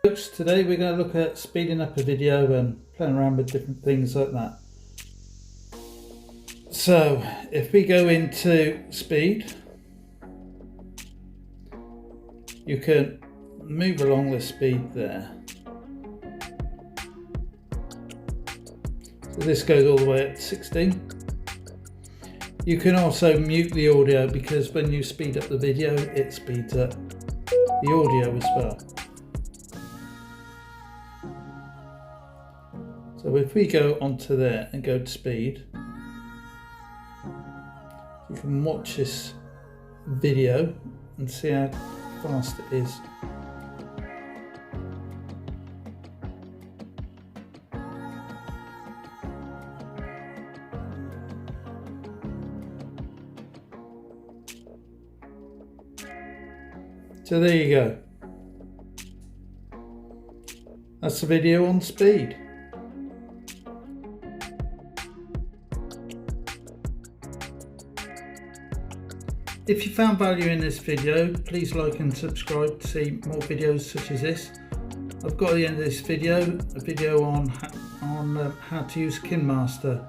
Folks, today we're going to look at speeding up a video and playing around with different things like that. So if we go into speed, you can move along the speed there. So this goes all the way at 16. You can also mute the audio because when you speed up the video, it speeds up the audio as well. So if we go onto there and go to speed, you can watch this video and see how fast it is. So there you go. That's the video on speed. If you found value in this video, please like and subscribe to see more videos such as this. I've got at the end of this video a video on how to use KineMaster